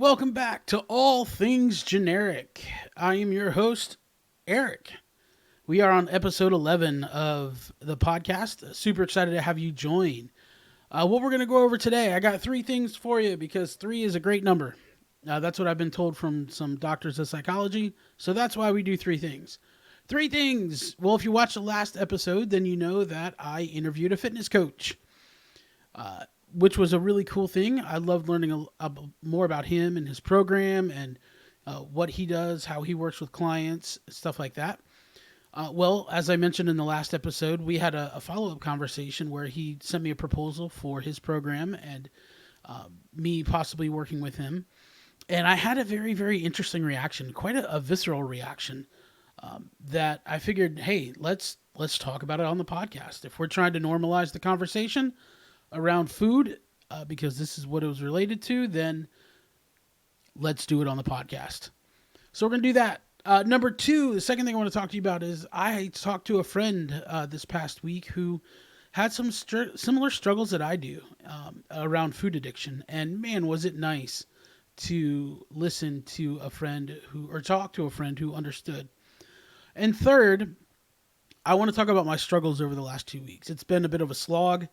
Welcome back to All Things Generic. I am your host, Eric. We are on episode 11 of the podcast. Super excited to have you join. What we're going to go over today, I got three things for you because three is a great number. That's what I've been told from some doctors of psychology. So that's why we do three things. Three things. Well, if you watched the last episode, then you know that I interviewed a fitness coach. Which was a really cool thing. I loved learning more about him and his program and what he does, how he works with clients, stuff like that. Well, as I mentioned in the last episode, we had a follow-up conversation where he sent me a proposal for his program and me possibly working with him. And I had a very, very interesting reaction, quite a visceral reaction that I figured, hey, let's talk about it on the podcast. If we're trying to normalize the conversation around food, because this is what it was related to, then let's do it on the podcast. So we're going to do that. Number two, the second thing I want to talk to you about is I talked to a friend this past week who had some similar struggles that I do around food addiction. And man, was it nice to listen to a friend or talk to a friend who understood. And third, I want to talk about my struggles over the last 2 weeks. It's been a bit of a slog.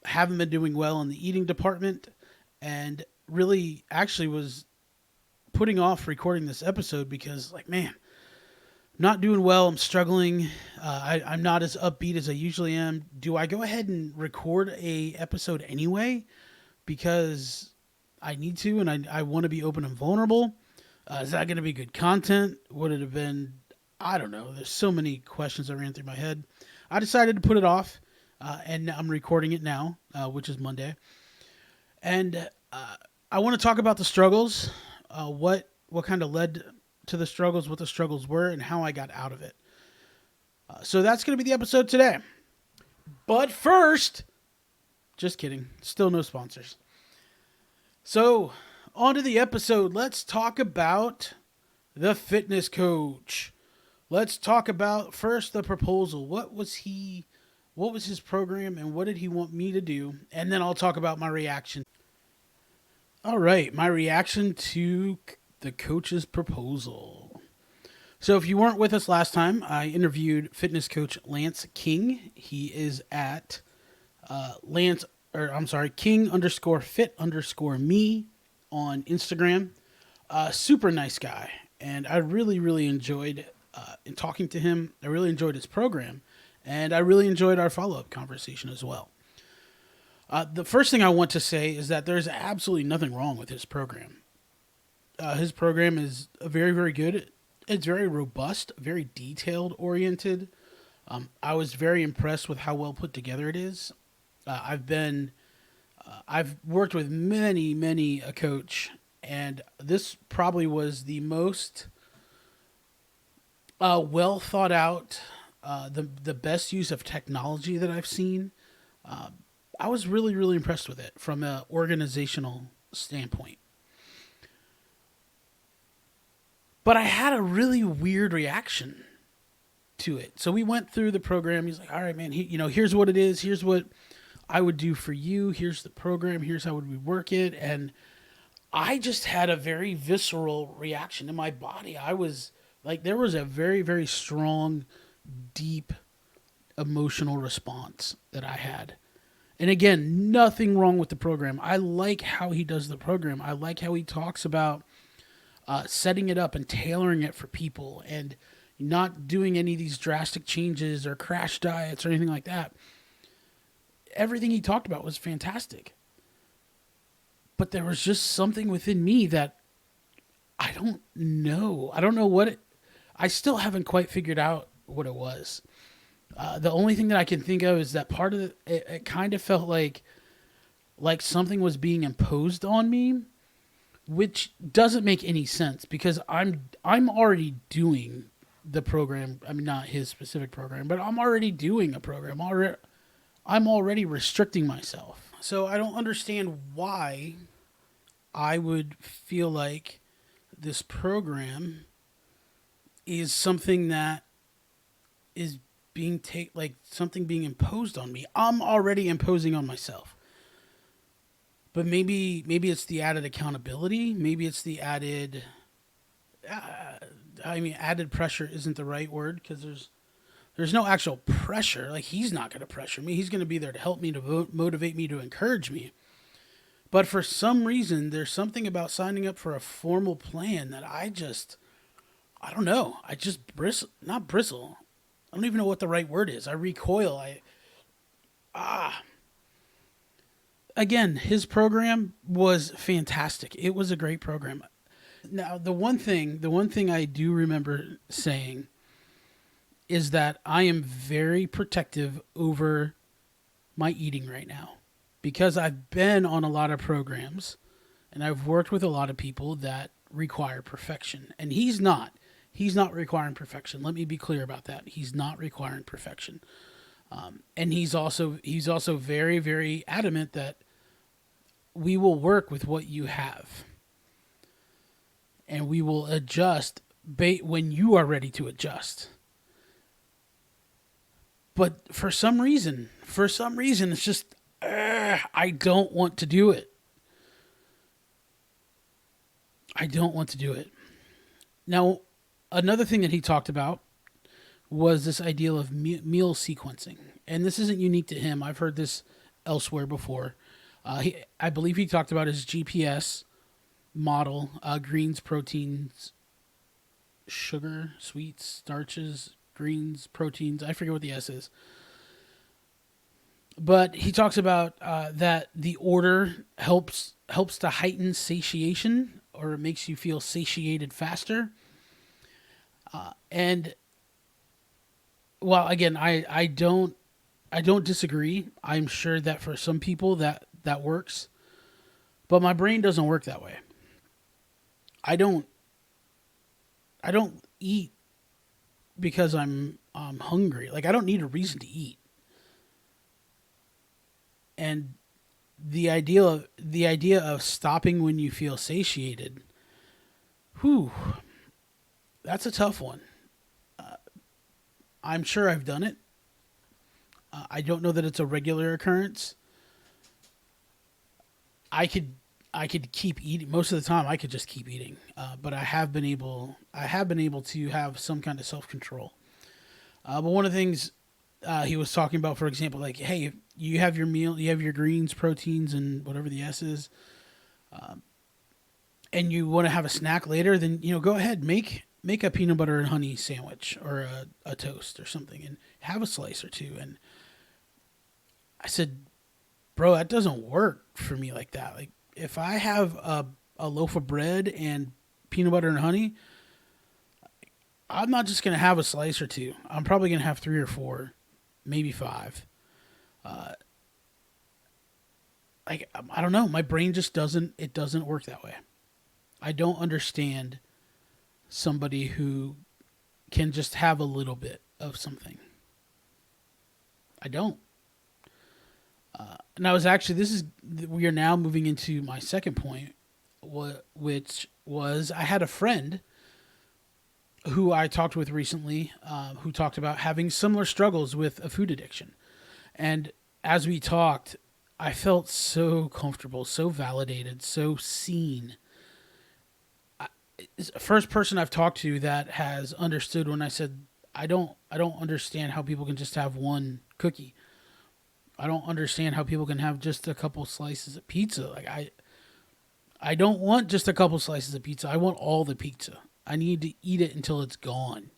Haven't been doing well in the eating department, and really actually was putting off recording this episode because, like, man, I'm not doing well. I'm struggling. I'm not as upbeat as I usually am. Do I go ahead and record a episode anyway because I need to and I want to be open and vulnerable? Is that going to be good content? Would it have been? I don't know. There's so many questions that ran through my head. I decided to put it off. And I'm recording it now, which is Monday. And I want to talk about the struggles, what kind of led to the struggles, what the struggles were, and how I got out of it. So that's going to be the episode today. But first, just kidding, still no sponsors. So on to the episode. Let's talk about the fitness coach. Let's talk about first the proposal. What was his program and what did he want me to do? And then I'll talk about my reaction. All right, my reaction to the coach's proposal. So if you weren't with us last time, I interviewed fitness coach Lance King. He is at King_fit_me on Instagram. Super nice guy. And I really, really enjoyed in talking to him. I really enjoyed his program. And I really enjoyed our follow-up conversation as well. The first thing I want to say is that there's absolutely nothing wrong with his program. His program is very, very good. It's very robust, very detailed-oriented. I was very impressed with how well put together it is. I've worked with many a coach, and this probably was the most well thought out. The best use of technology that I've seen. I was really, really impressed with it from an organizational standpoint. But I had a really weird reaction to it. So we went through the program. He's like, all right, man, here's what it is. Here's what I would do for you. Here's the program. Here's how would we work it. And I just had a very visceral reaction in my body. I was like, there was a very, very strong, deep emotional response that I had. And again, nothing wrong with the program. I like how he does the program. I like how he talks about setting it up and tailoring it for people and not doing any of these drastic changes or crash diets or anything like that. Everything he talked about was fantastic. But there was just something within me that I don't know. I don't know what it... I still haven't quite figured out what it was. The only thing that I can think of is that part of it kind of felt like something was being imposed on me, which doesn't make any sense because I'm already doing the program. I mean, not his specific program, but I'm already doing a program. I'm already restricting myself. So I don't understand why I would feel like this program is something that is being something being imposed on me. I'm already imposing on myself. But maybe it's the added accountability. Maybe it's the added. I mean, added pressure isn't the right word because there's no actual pressure. Like he's not going to pressure me. He's going to be there to help me, to motivate me, to encourage me. But for some reason, there's something about signing up for a formal plan that I don't know. I just bristle, not bristle. I don't even know what the right word is. I recoil. Again, his program was fantastic. It was a great program. Now, the one thing I do remember saying is that I am very protective over my eating right now because I've been on a lot of programs and I've worked with a lot of people that require perfection. And he's not. He's not requiring perfection. Let me be clear about that. He's not requiring perfection. And he's also very, very adamant that we will work with what you have and we will adjust when you are ready to adjust. But for some reason, it's just I don't want to do it. I don't want to do it. Now, another thing that he talked about was this idea of meal sequencing, and this isn't unique to him. I've heard this elsewhere before. I believe he talked about his GPS model: greens, proteins, sugar, sweets, starches, greens, proteins. I forget what the S is. But he talks about that the order helps to heighten satiation, or it makes you feel satiated faster. And well, again, I don't disagree. I'm sure that for some people that works, but my brain doesn't work that way. I don't I don't eat because I'm hungry. Like I don't need a reason to eat. And the idea of stopping when you feel satiated, whew, that's a tough one. I'm sure I've done it. I don't know that it's a regular occurrence. I could I could keep eating most of the time. I could just keep eating, but I have been able to have some kind of self control. But one of the things he was talking about, for example, like, hey, you have your meal, you have your greens, proteins, and whatever the S is, and you want to have a snack later, then go ahead, make a peanut butter and honey sandwich or a toast or something, and have a slice or two. And I said, bro, that doesn't work for me like that. Like if I have a loaf of bread and peanut butter and honey, I'm not just gonna have a slice or two. I'm probably gonna have three or four, maybe five. Uh, like I don't know. My brain just doesn't work that way. I don't understand somebody who can just have a little bit of something. I don't. And I was actually this is we are now moving into my second point, which was I had a friend who I talked with recently, who talked about having similar struggles with a food addiction. And as we talked, I felt so comfortable, so validated, so seen. It's the first person I've talked to that has understood when I said I don't understand how people can just have one cookie. I don't understand how people can have just a couple slices of pizza. Like I don't want just a couple slices of pizza. I want all the pizza. I need to eat it until it's gone.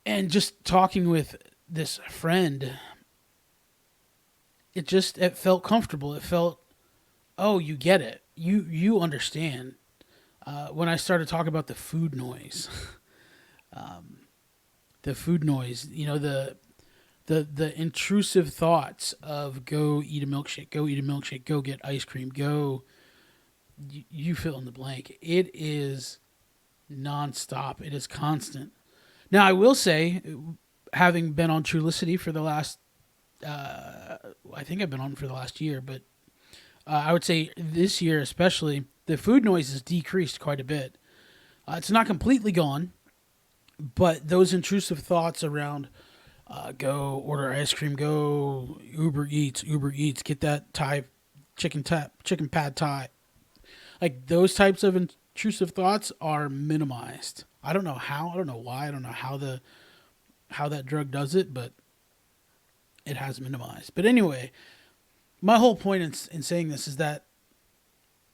And just talking with this friend, it felt comfortable. It felt, oh, you get it. You understand. When I started talking about the food noise, the food noise, the intrusive thoughts of go eat a milkshake, go get ice cream, go you fill in the blank. It is nonstop. It is constant. Now, I will say, having been on Trulicity for the last, I think I've been on for the last year, but I would say this year especially, the food noise has decreased quite a bit. It's not completely gone, but those intrusive thoughts around Go order ice cream. Go Uber Eats. Get that Thai chicken pad Thai. Like those types of intrusive thoughts are minimized. I don't know how. I don't know why. I don't know how that drug does it, but it has minimized. But anyway, my whole point in saying this is that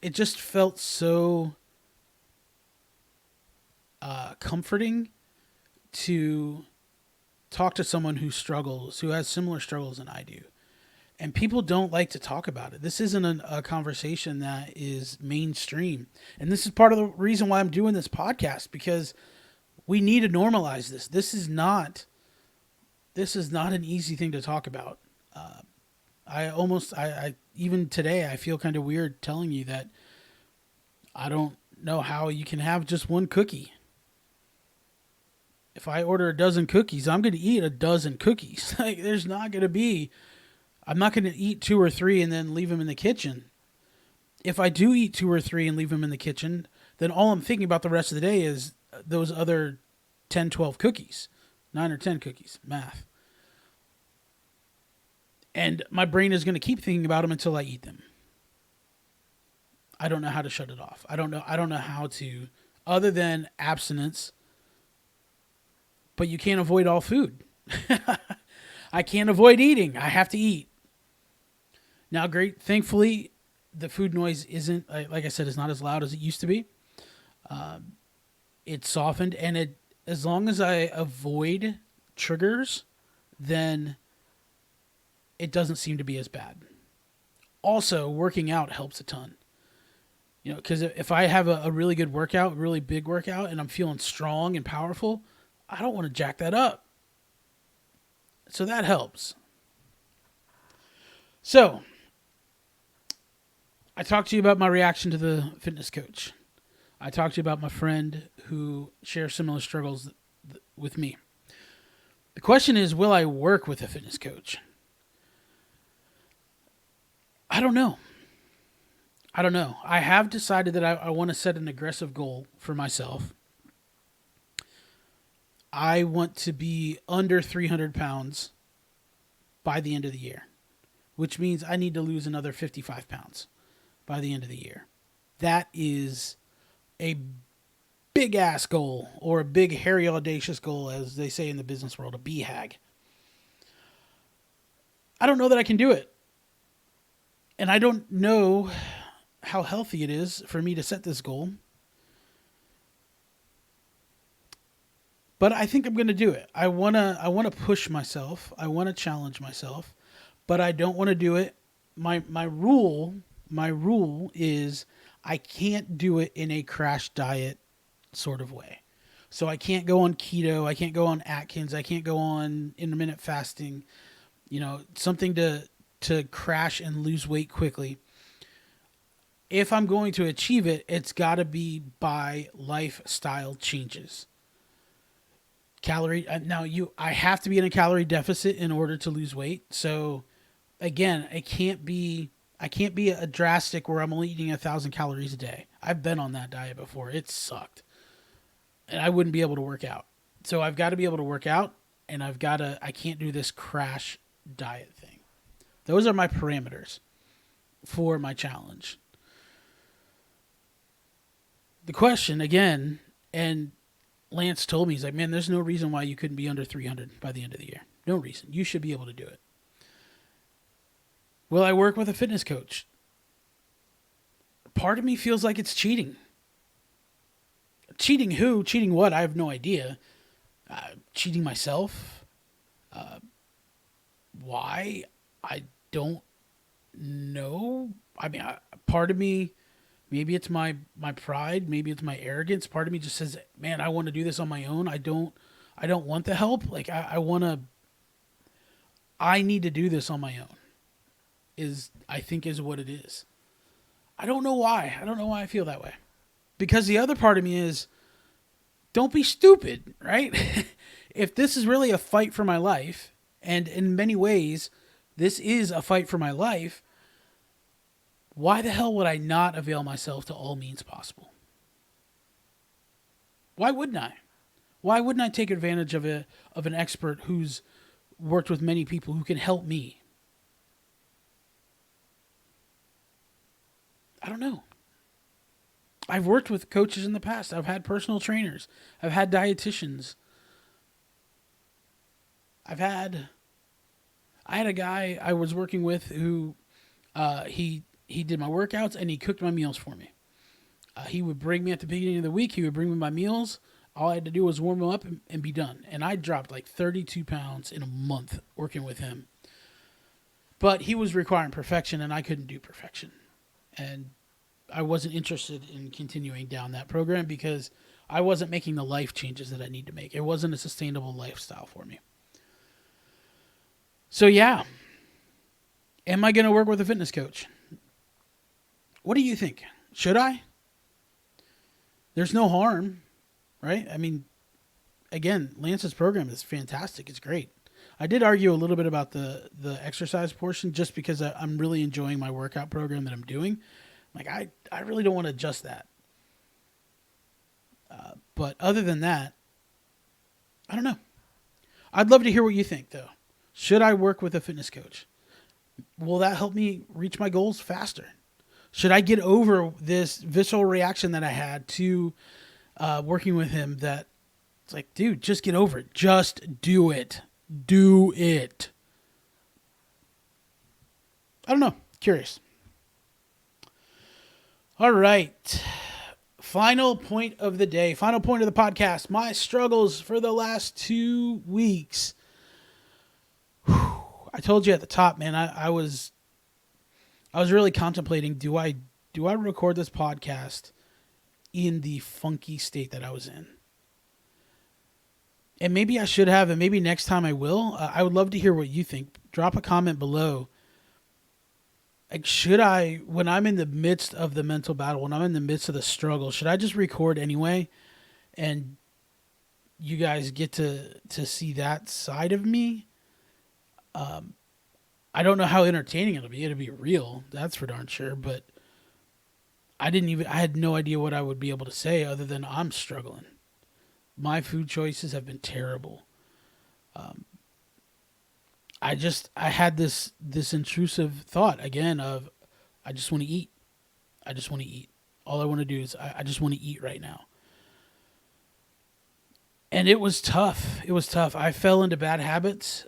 it just felt so comforting to talk to someone who struggles, who has similar struggles than I do. And people don't like to talk about it. This isn't a conversation that is mainstream. And this is part of the reason why I'm doing this podcast, because we need to normalize this. This is not an easy thing to talk about. I even today, I feel kind of weird telling you that I don't know how you can have just one cookie. If I order a dozen cookies, I'm going to eat a dozen cookies. Like, I'm not going to eat two or three and then leave them in the kitchen. If I do eat two or three and leave them in the kitchen, then all I'm thinking about the rest of the day is those other 10, 12 cookies, 9 or 10 cookies, math. And my brain is going to keep thinking about them until I eat them. I don't know how to shut it off. I don't know how to, other than abstinence. But you can't avoid all food. I can't avoid eating. I have to eat. Now, great. Thankfully, the food noise isn't, like I said, it's not as loud as it used to be. It's softened, and as long as I avoid triggers, then it doesn't seem to be as bad. Also, working out helps a ton. Because if I have a really good workout, really big workout, and I'm feeling strong and powerful, I don't want to jack that up. So that helps. So, I talked to you about my reaction to the fitness coach. I talked to you about my friend who shares similar struggles with me. The question is, will I work with a fitness coach? I don't know. I have decided that I want to set an aggressive goal for myself. I want to be under 300 pounds by the end of the year, which means I need to lose another 55 pounds by the end of the year. That is a big ass goal, or a big, hairy, audacious goal, as they say in the business world, a BHAG. I don't know that I can do it. And I don't know how healthy it is for me to set this goal. But I think I'm going to do it. I want to push myself. I want to challenge myself, but I don't want to do it. My rule is I can't do it in a crash diet sort of way. So I can't go on keto, I can't go on Atkins, I can't go on intermittent fasting, something to crash and lose weight quickly. If I'm going to achieve it, it's got to be by lifestyle changes. I have to be in a calorie deficit in order to lose weight. So again, I can't be a drastic where I'm only eating 1,000 calories a day. I've been on that diet before. It sucked. And I wouldn't be able to work out. So I've got to be able to work out, and I can't do this crash diet thing. Those are my parameters for my challenge. The question again, and Lance told me, he's like, man, there's no reason why you couldn't be under 300 by the end of the year. No reason. You should be able to do it. Will I work with a fitness coach? Part of me feels like it's cheating. Cheating who? Cheating what? I have no idea. Cheating myself? Why? I don't know. I mean, part of me, maybe it's my pride, maybe it's my arrogance. Part of me just says, man, I want to do this on my own. I don't want the help. Like I need to do this on my own. I think is what it is. I don't know why. I don't know why I feel that way. Because the other part of me is, don't be stupid, right? If this is really a fight for my life, and in many ways, this is a fight for my life, why the hell would I not avail myself to all means possible? Why wouldn't I? Why wouldn't I take advantage of an expert who's worked with many people who can help me. I don't know. I've worked with coaches in the past. I've had personal trainers. I've had dietitians. I've had I had a guy I was working with who he did my workouts and he cooked my meals for me. He would bring me at the beginning of the week. He would bring me my meals. All I had to do was warm them up and be done. And I dropped like 32 pounds in a month working with him. But he was requiring perfection, and I couldn't do perfection. And I wasn't interested in continuing down that program because I wasn't making the life changes that I need to make. It wasn't a sustainable lifestyle for me. So, yeah. Am I going to work with a fitness coach? What do you think? Should I? There's no harm, right? I mean, again, Lance's program is fantastic. It's great. I did argue a little bit about the exercise portion just because I'm really enjoying my workout program that I'm doing. Like, I really don't want to adjust that. But other than that, I don't know. I'd love to hear what you think, though. Should I work with a fitness coach? Will that help me reach my goals faster? Should I get over this visceral reaction that I had to working with him that it's like, dude, just get over it. Just do it. Do it. I don't know. Curious. All right. Final point of the day. Final point of the podcast. My struggles for the last 2 weeks. Whew. I told you at the top, man, I was really contemplating, do I record this podcast in the funky state that I was in? And maybe I should have, and maybe next time I will. I would love to hear what you think. Drop a comment below. Like, should I, when I'm in the midst of the mental battle, when I'm in the midst of the struggle, should I just record anyway and you guys get to see that side of me? I don't know how entertaining it'll be. It'll be real, that's for darn sure, but I had no idea what I would be able to say other than I'm struggling. My food choices have been terrible. I had this intrusive thought again of, I just want to eat. I just want to eat. All I want to do is I just want to eat right now. And it was tough. It was tough. I fell into bad habits.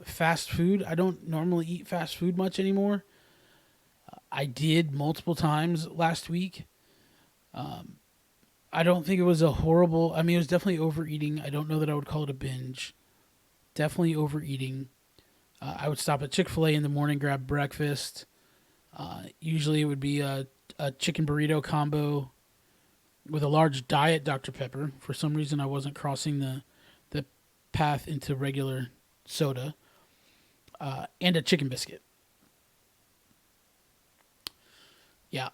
Fast food. I don't normally eat fast food much anymore. I did multiple times last week. I don't think it was a horrible... I mean, it was definitely overeating. I don't know that I would call it a binge. Definitely overeating. I would stop at Chick-fil-A in the morning, grab breakfast. Usually it would be a chicken burrito combo with a large diet Dr. Pepper. For some reason, I wasn't crossing the path into regular soda. And a chicken biscuit. Yeah.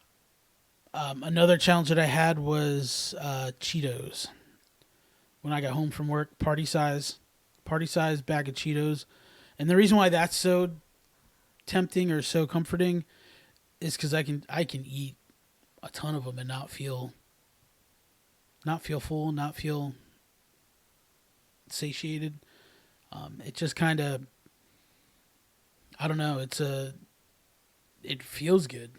Another challenge that I had was Cheetos. When I got home from work, party size bag of Cheetos. And the reason why that's so tempting or so comforting is because I can eat a ton of them and not feel full, not feel satiated. It just kind of, I don't know. It feels good.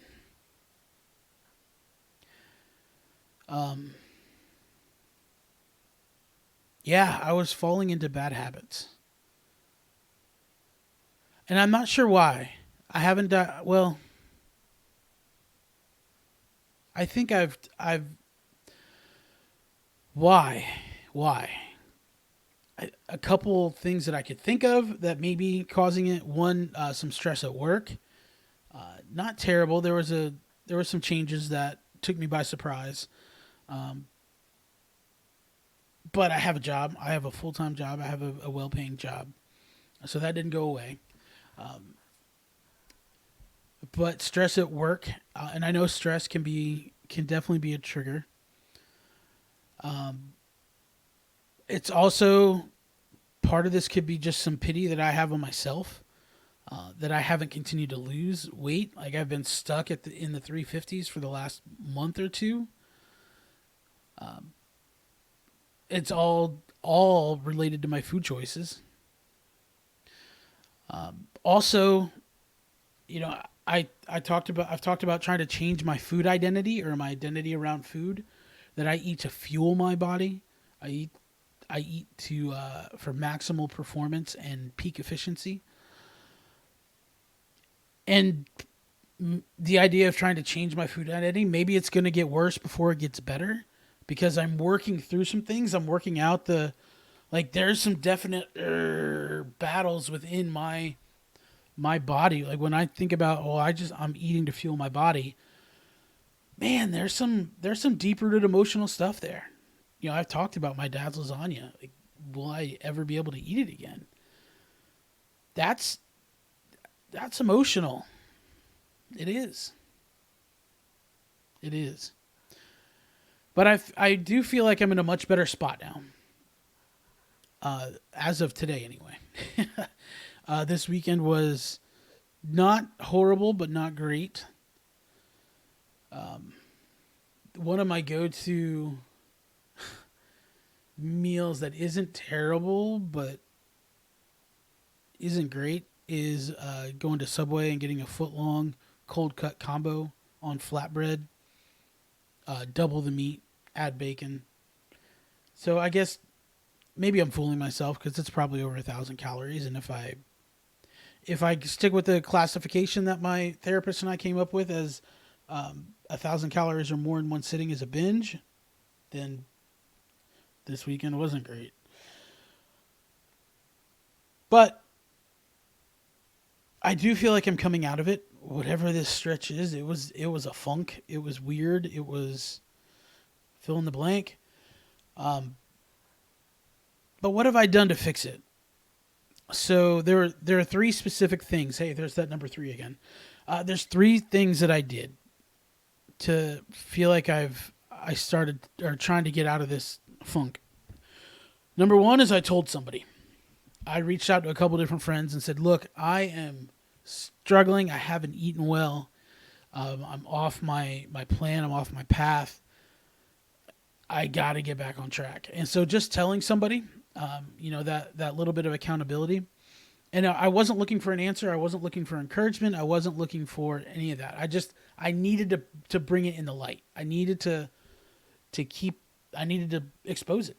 Yeah, I was falling into bad habits. And I'm not sure why. I haven't done, well, I think why? A couple things that I could think of that may be causing it. One, some stress at work. Not terrible. There were some changes that took me by surprise. But I have a job. I have a full-time job. I have a well-paying job. So that didn't go away. But stress at work, and I know stress can definitely be a trigger. It's also, part of this could be just some pity that I have on myself, that I haven't continued to lose weight. Like, I've been stuck in the 350s for the last month or two. It's all related to my food choices. Also, I've talked about trying to change my food identity or my identity around food that I eat to fuel my body. I eat I eat to for maximal performance and peak efficiency. And the idea of trying to change my food identity, maybe it's going to get worse before it gets better because I'm working through some things. I'm working out there's some definite battles within my body. Like when I think about, I'm eating to fuel my body. Man, there's some deep rooted emotional stuff there. I've talked about my dad's lasagna. Like, will I ever be able to eat it again? That's that's emotional. It is. It is. But I do feel like I'm in a much better spot now. As of today, anyway. This weekend was not horrible, but not great. One of my go-to meals that isn't terrible, but isn't great is going to Subway and getting a foot long cold cut combo on flatbread, double the meat, add bacon. So I guess maybe I'm fooling myself because it's probably over 1,000 calories, and if I stick with the classification that my therapist and I came up with as 1,000 calories or more in one sitting is a binge, then this weekend wasn't great. But I do feel like I'm coming out of it. Whatever this stretch is, it was a funk. It was weird. It was fill in the blank. Um, but what have I done to fix it? So there are three specific things. Hey, there's that number three again. There's three things that I did to feel like I started or trying to get out of this funk. Number one is I told somebody. I reached out to a couple different friends and said, "Look, I am struggling. I haven't eaten well. I'm off my plan. I'm off my path. I got to get back on track." And so just telling somebody, that little bit of accountability. And I wasn't looking for an answer. I wasn't looking for encouragement. I wasn't looking for any of that. I needed to bring it in the light. To keep. I needed to expose it.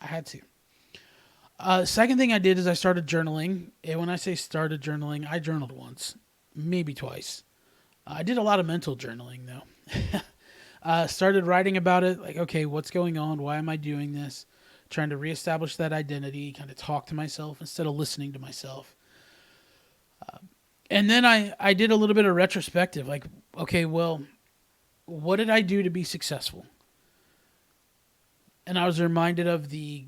I had to. Second thing I did is I started journaling. And when I say started journaling, I journaled once, maybe twice. I did a lot of mental journaling though. Started writing about it, like, okay, what's going on? Why am I doing this? Trying to reestablish that identity, kind of talk to myself instead of listening to myself. And then I did a little bit of retrospective, like, okay, well, what did I do to be successful? And I was reminded of the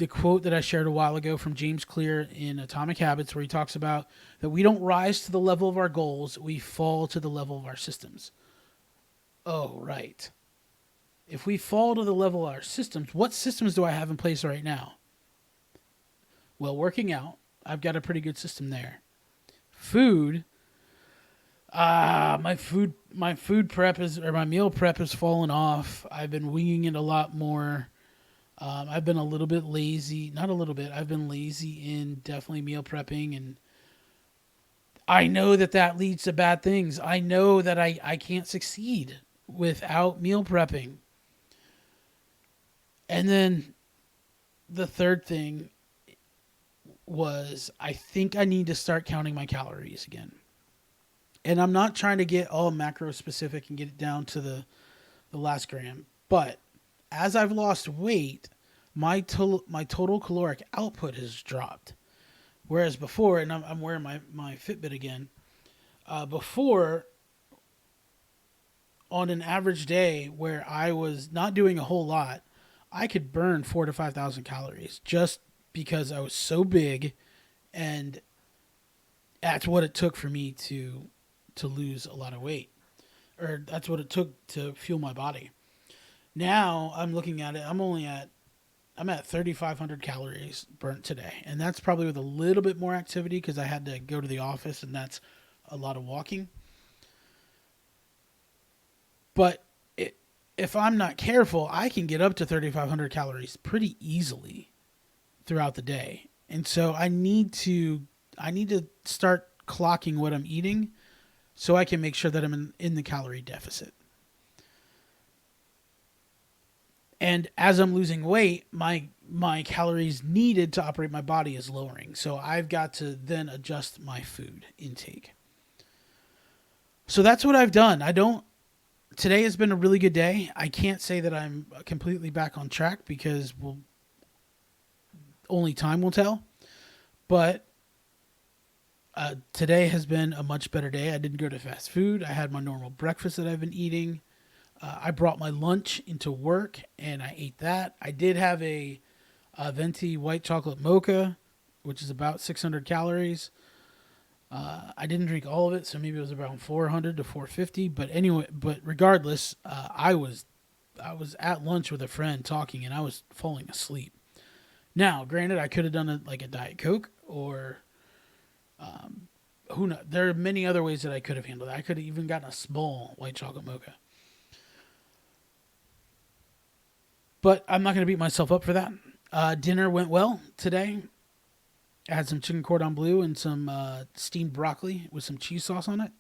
quote that I shared a while ago from James Clear in Atomic Habits, where he talks about that we don't rise to the level of our goals, we fall to the level of our systems. Oh, right. If we fall to the level of our systems, what systems do I have in place right now? Well, working out, I've got a pretty good system there. Food, my food prep is or my meal prep has fallen off. I've been winging it a lot more. I've been a little bit lazy, not a little bit. I've been lazy in definitely meal prepping, and I know that leads to bad things. I know that I can't succeed without meal prepping. And then the third thing was I think I need to start counting my calories again. And I'm not trying to get all macro specific and get it down to the last gram, but as I've lost weight, my total caloric output has dropped. Whereas before, and I'm wearing my Fitbit again, before on an average day where I was not doing a whole lot, I could burn 4 to 5,000 calories just because I was so big, and that's what it took for me to lose a lot of weight, or that's what it took to fuel my body. Now I'm looking at it. I'm at 3,500 calories burnt today, and that's probably with a little bit more activity because I had to go to the office, and that's a lot of walking. But if I'm not careful, I can get up to 3,500 calories pretty easily throughout the day. And so I need to start clocking what I'm eating so I can make sure that I'm in the calorie deficit. And as I'm losing weight, my calories needed to operate my body is lowering. So I've got to then adjust my food intake. So that's what I've done. I don't Today has been a really good day. I can't say that I'm completely back on track because only time will tell. But today has been a much better day. I didn't go to fast food. I had my normal breakfast that I've been eating. I brought my lunch into work and I ate that. I did have a venti white chocolate mocha, which is about 600 calories. I didn't drink all of it, so maybe it was around 400 to 450. But anyway, but regardless, I was at lunch with a friend talking, and I was falling asleep. Now, granted, I could have done it like a Diet Coke, or who knows? There are many other ways that I could have handled it. I could have even gotten a small white chocolate mocha. But I'm not going to beat myself up for that. Dinner went well today. I had some chicken cordon bleu and some steamed broccoli with some cheese sauce on it.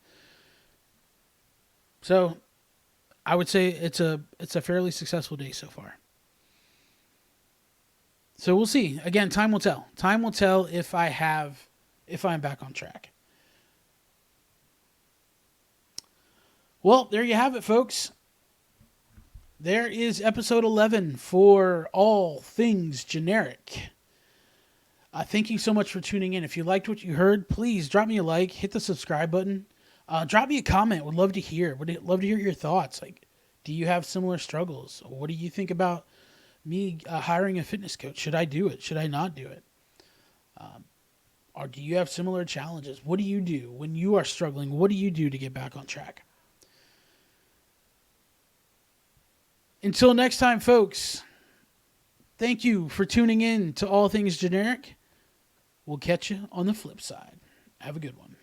So I would say it's a fairly successful day so far. So we'll see. Again, time will tell. Time will tell if I'm back on track. Well, there you have it, folks. There is episode 11 for all things generic. Thank you so much for tuning in. If you liked what you heard, please drop me a like, hit the subscribe button, drop me a comment. Would love to hear. Would love to hear your thoughts. Like, do you have similar struggles? What do you think about me hiring a fitness coach? Should I do it? Should I not do it? Or do you have similar challenges? What do you do when you are struggling? What do you do to get back on track? Until next time, folks, thank you for tuning in to All Things Generic. We'll catch you on the flip side. Have a good one.